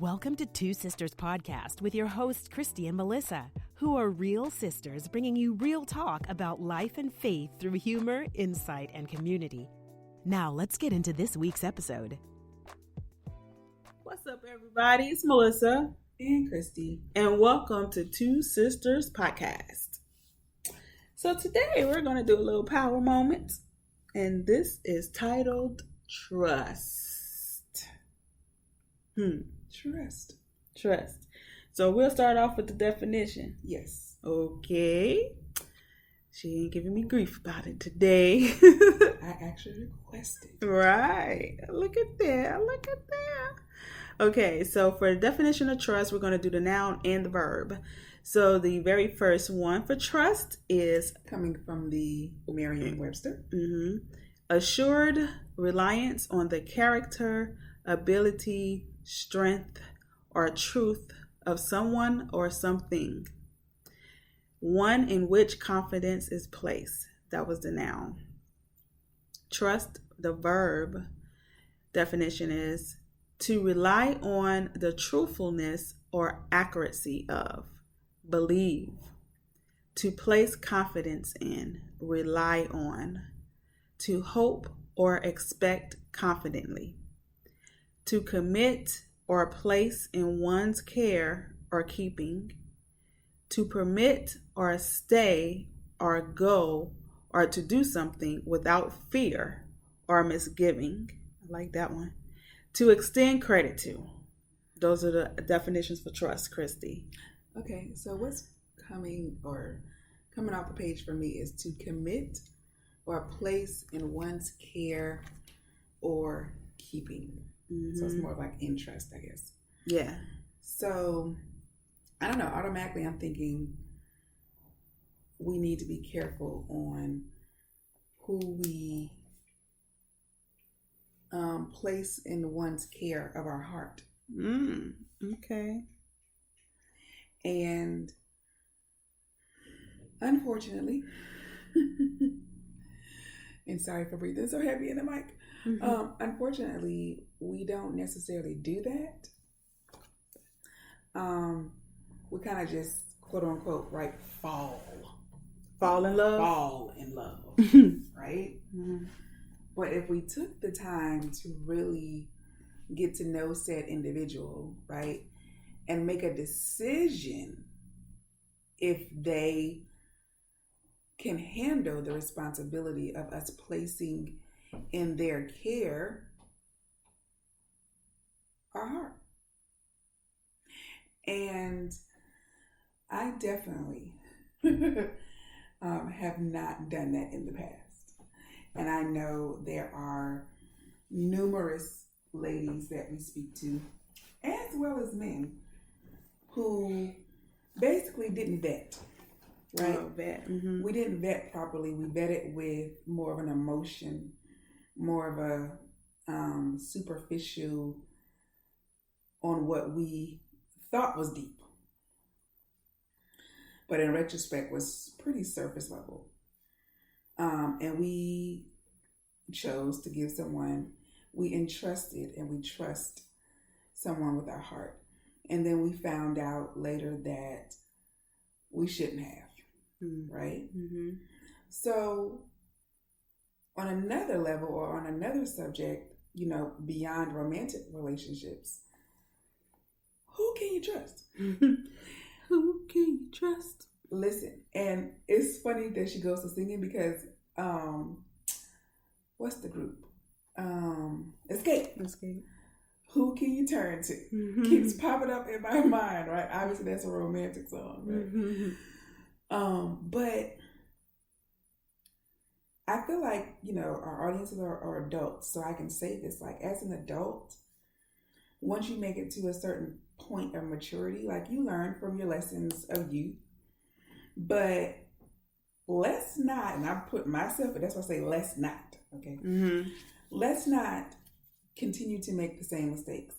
Welcome to Two Sisters Podcast with your hosts, Kristy and Melissa, who are real sisters bringing you real talk about life and faith through humor, insight, and community. Now, let's get into this week's episode. What's up, everybody? It's Melissa and Kristy, and welcome to Two Sisters Podcast. So today we're going to do a little power moment, and this is titled Trust. Trust. So we'll start off with the definition. Yes. Okay. She ain't giving me grief about it today. I actually requested. Right. Look at that. Okay, so for the definition of trust, we're going to do the noun and the verb. So the very first one for trust is coming from the Merriam-Webster. Assured reliance on the character, ability, strength, or truth of someone or something. One in which confidence is placed. That was the noun. Trust, the verb definition is to rely on the truthfulness or accuracy of, believe, to place confidence in, rely on, to hope or expect confidently, to commit or place in one's care or keeping, to permit or stay or go or to do something without fear or misgiving. I like that one. To extend credit to. Those are the definitions for trust, Kristy. Okay, so what's coming off the page for me is to commit or place in one's care or keeping. So it's more like interest, I guess. Yeah. So, I don't know. Automatically, I'm thinking we need to be careful on who we place in one's care of our heart. Okay. And unfortunately, and sorry for breathing so heavy in the mic. Unfortunately, we don't necessarily do that. We kind of just quote unquote fall in love. Fall in love, right? But if we took the time to really get to know said individual, right, and make a decision if they can handle the responsibility of us placing in their care our heart. And I definitely have not done that in the past. And I know there are numerous ladies that we speak to, as well as men, who basically didn't vet. Right? We didn't vet properly. We vetted with more of an emotion, more of a superficial on what we thought was deep. But in retrospect was pretty surface level. And we chose to give someone, we entrusted and we trust someone with our heart. And then we found out later that we shouldn't have, right? So on another level or on another subject, beyond romantic relationships, who can you trust? Who can you trust? Listen, and it's funny that she goes to singing because, what's the group? Escape. Who can you turn to? Keeps popping up in my mind, right? Obviously, that's a romantic song, right? But I feel like, our audiences are adults, so I can say this, like, as an adult, once you make it to a certain point of maturity, like, you learn from your lessons of youth, but let's not, and I put myself, that's why I say let's not, okay? Let's not continue to make the same mistakes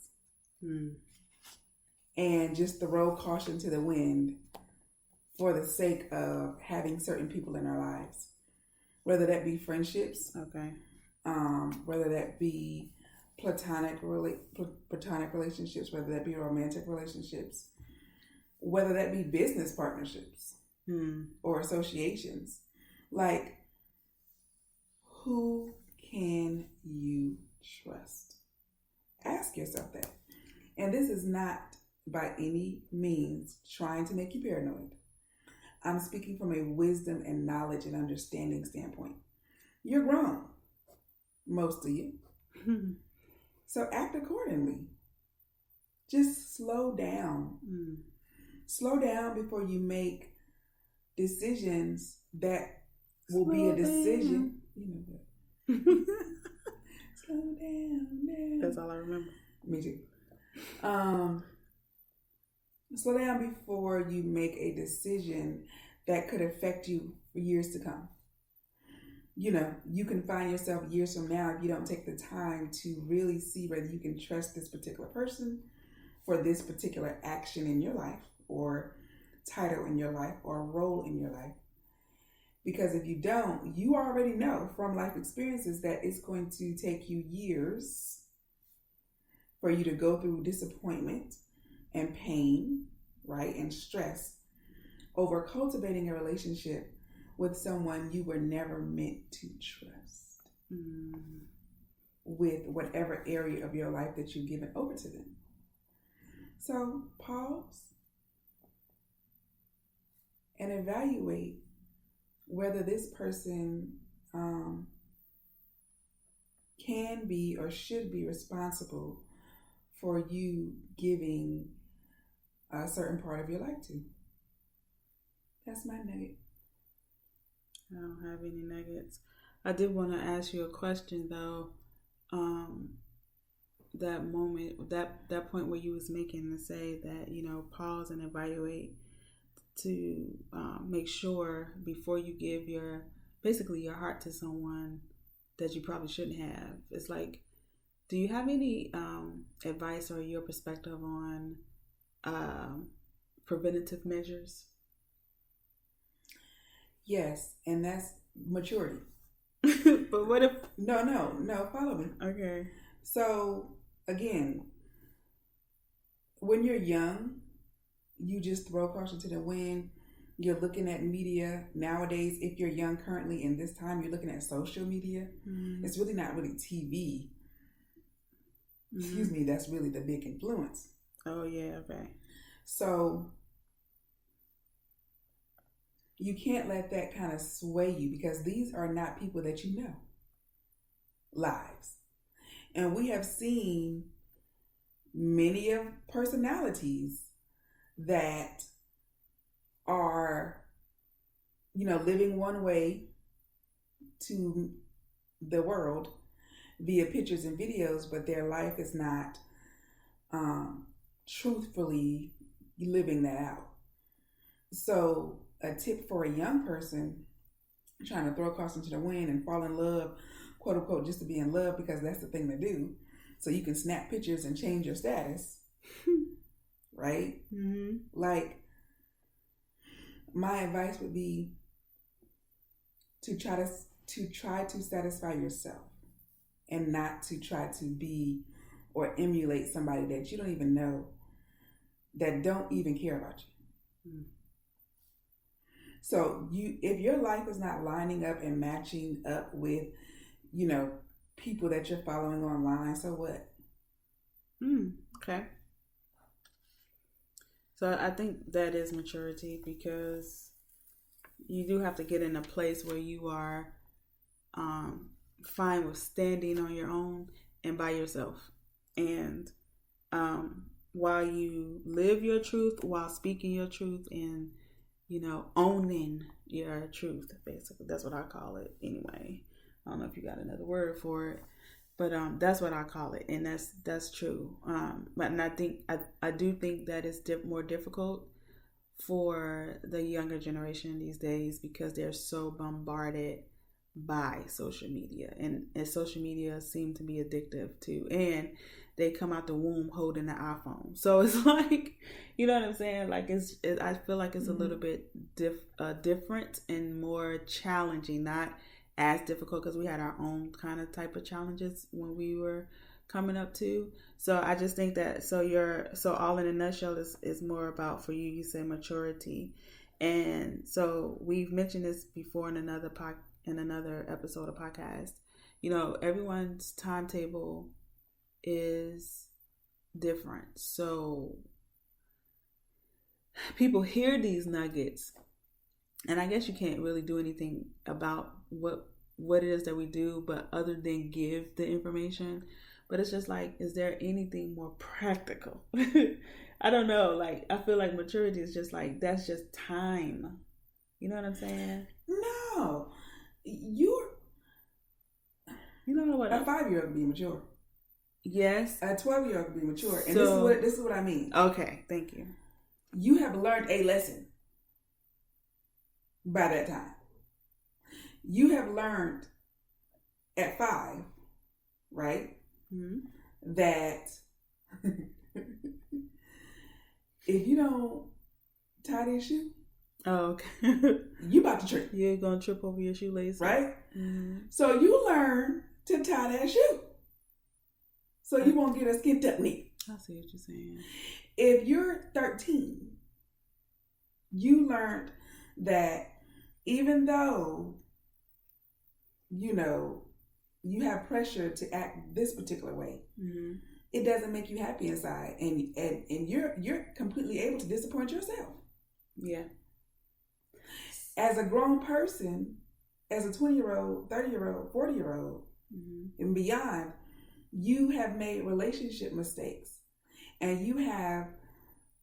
and just throw caution to the wind for the sake of having certain people in our lives, whether that be friendships, okay, whether that be platonic relationships, whether that be romantic relationships, whether that be business partnerships or associations. Like, who can you trust? Ask yourself that. And this is not by any means trying to make you paranoid. I'm speaking from a wisdom and knowledge and understanding standpoint. You're grown, most of you. So act accordingly. Just slow down. Slow down before you make decisions that will be a decision. You know what? Slow down. That's all I remember. Me too. Slow down before you make a decision that could affect you for years to come. You know, you can find yourself years from now if you don't take the time to really see whether you can trust this particular person for this particular action in your life or title in your life or role in your life. Because if you don't, you already know from life experiences that it's going to take you years for you to go through disappointment and pain, right, and stress over cultivating a relationship with someone you were never meant to trust with whatever area of your life that you've given over to them. So pause and evaluate whether this person can be or should be responsible for you giving a certain part of your life to. That's my nugget. I don't have any nuggets. I did want to ask you a question though. That moment, that point where you was making to say that, you know, pause and evaluate to make sure before you give your heart to someone that you probably shouldn't have. It's like, do you have any advice or your perspective on preventative measures? Yes, and that's maturity. But what if... No, follow me. Okay. So, again, when you're young, you just throw caution to the wind. You're looking at media. Nowadays, if you're young currently in this time, you're looking at social media. It's really not really TV. Excuse me, that's really the big influence. Oh, yeah, okay. So you can't let that kind of sway you because these are not people that you know. Lives. And we have seen many of personalities that are, you know, living one way to the world via pictures and videos, but their life is not truthfully living that out. So a tip for a young person trying to throw caution to the wind and fall in love, quote unquote, just to be in love because that's the thing to do. So you can snap pictures and change your status. Right? Like, my advice would be to try to satisfy yourself and not to try to be or emulate somebody that you don't even know, that don't even care about you. So if your life is not lining up and matching up with, you know, people that you're following online, so what? Okay. So I think that is maturity because you do have to get in a place where you are fine with standing on your own and by yourself. And while you live your truth, while speaking your truth and, you know, owning your truth, basically. That's what I call it anyway. I don't know if you got another word for it, but that's what I call it. And that's true. And I think, I do think that it's more difficult for the younger generation these days because they're so bombarded by social media, and social media seem to be addictive too, and they come out the womb holding the iPhone, so it's like, you know what I'm saying, like I feel like it's a little bit different and more challenging, not as difficult because we had our own kind of type of challenges when we were coming up too. So I just think that so all in a nutshell is more about, for you said maturity. And so we've mentioned this before in another episode of podcast. You know, everyone's timetable is different. So people hear these nuggets, and I guess you can't really do anything about what it is that we do, but other than give the information. But it's just like, is there anything more practical? I don't know. Like, I feel like maturity is just like, that's just time. You know what I'm saying? No. You know what? A 5-year-old can be mature. Yes. A 12-year-old can be mature. And So, this is what I mean. Okay, thank you. You have learned a lesson by that time. You have learned at 5, right? Mm-hmm. That if you don't tie this shoe, okay, you about to trip. You're gonna trip over your shoelace, right? Mm-hmm. So you learn to tie that shoe, so you won't get a skint up knee. I see what you're saying. If you're 13, you learned that even though you know you have pressure to act this particular way, mm-hmm. it doesn't make you happy inside, and you're completely able to disappoint yourself. Yeah. As a grown person, as a 20-year-old, 30-year-old, 40-year-old, mm-hmm. and beyond, you have made relationship mistakes, and you have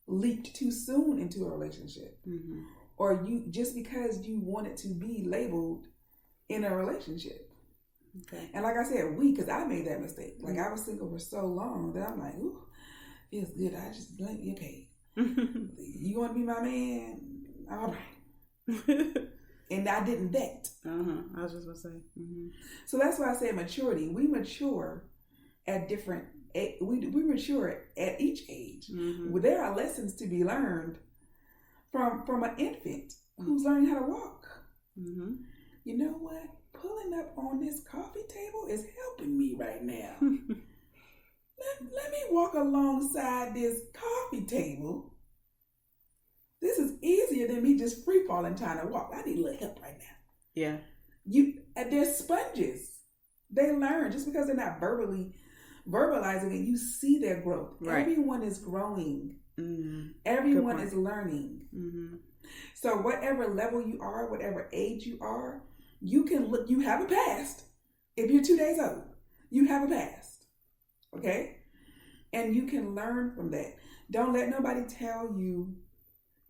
leaped too soon into a relationship, mm-hmm. or you just because you wanted to be labeled in a relationship. Okay. And like I said, because I made that mistake. Like, I was single for so long that I'm like, ooh, feels good. I just like, okay, you want to be my man? All right. And I didn't date. I was just going to say. Mm-hmm. So that's why I said maturity. We mature at different, we mature at each age. Mm-hmm. Well, there are lessons to be learned from an infant who's learning how to walk. Mm-hmm. You know what? Pulling up on this coffee table is helping me right now. let me walk alongside this coffee table. This is easier than me just free falling trying to walk. I need a little help right now. Yeah. They're sponges. They learn just because they're not verbalizing it. You see their growth. Right. Everyone is growing. Mm-hmm. Everyone is learning. Mm-hmm. So whatever level you are, whatever age you are, you can look. You have a past. If you're 2 days old, you have a past. Okay, and you can learn from that. Don't let nobody tell you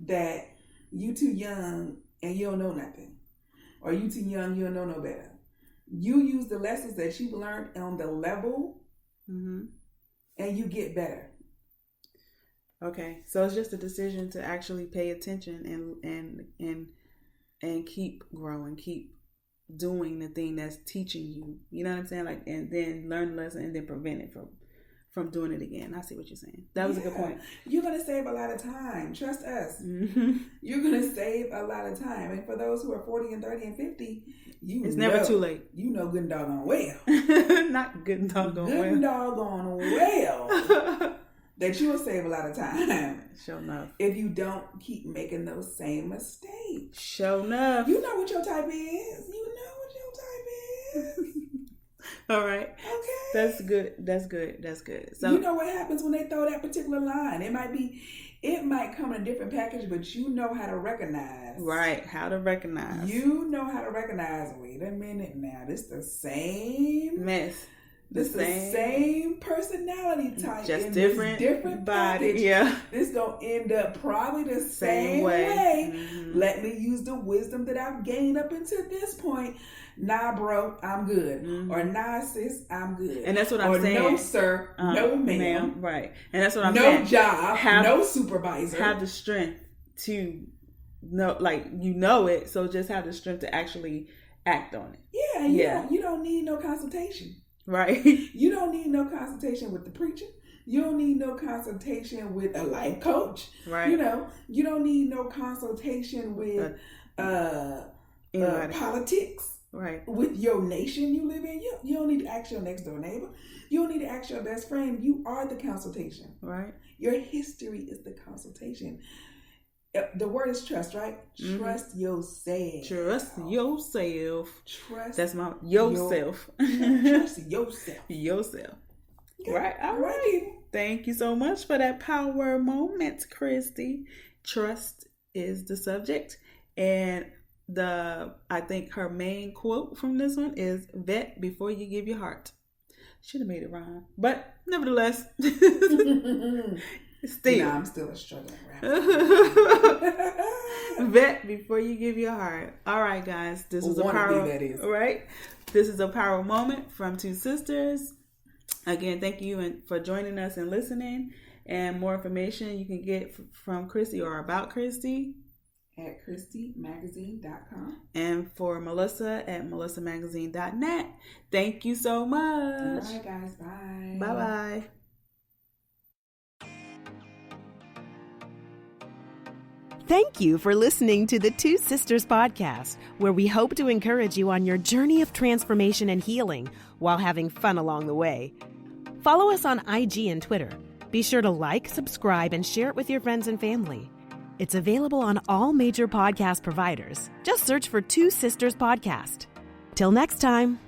that you too young and you don't know nothing, or you too young, you don't know no better. You use the lessons that you've learned on the level, mm-hmm. and you get better. Okay, so it's just a decision to actually pay attention and keep growing, keep doing the thing that's teaching you. You know what I'm saying? Like, and then learn the lesson and then prevent it from doing it again. I see what you're saying. That was a good point. You're going to save a lot of time. Trust us. Mm-hmm. You're going to save a lot of time. And for those who are 40 and 30 and 50, it's never too late. You know good and doggone well. Not good and doggone well. Good and doggone well. That you will save a lot of time. Sure enough. If you don't keep making those same mistakes. Sure enough. You know what your type is. You know what your type is. All right. Okay. That's good. So you know what happens when they throw that particular line. It might come in a different package, but you know how to recognize. Right. How to recognize. You know how to recognize. Wait a minute now. This the same mess. The same personality type, just different body. Package. Yeah, this gonna end up probably the same way. Mm-hmm. Let me use the wisdom that I've gained up until this point. Nah, bro, I'm good. Mm-hmm. Or nah, sis, I'm good. And that's what I'm saying. No, sir, no, ma'am. Right, and that's what I'm saying. No job, no supervisor. Have the strength to know, like you know it. So just have the strength to actually act on it. Yeah. You don't need no consultation. Right. You don't need no consultation with the preacher. You don't need no consultation with a life coach. Right. You know, you don't need no consultation with politics. Right. With your nation you live in, you don't need to ask your next door neighbor. You don't need to ask your best friend. You are the consultation. Right. Your history is the consultation. The word is trust, right? Mm-hmm. Trust yourself. Trust yourself. Trust That's my yourself. Trust yourself. Yourself. Okay. Right. All right. Thank you so much for that power moment, Kristy. Trust is the subject. And I think her main quote from this one is vet before you give your heart. Should have made it rhyme. But nevertheless, still. I'm still a struggling rapper. Vet before you give your heart. All right, guys. This is a power. Right? This is a power moment from two sisters. Again, thank you for joining us and listening. And more information you can get from Kristy or about Kristy at kristymagazine.com. And for Melissa at melissamagazine.net. Thank you so much. All right, guys. Bye. Bye-bye. Thank you for listening to the Two Sisters Podcast, where we hope to encourage you on your journey of transformation and healing while having fun along the way. Follow us on IG and Twitter. Be sure to like, subscribe, and share it with your friends and family. It's available on all major podcast providers. Just search for Two Sisters Podcast. Till next time.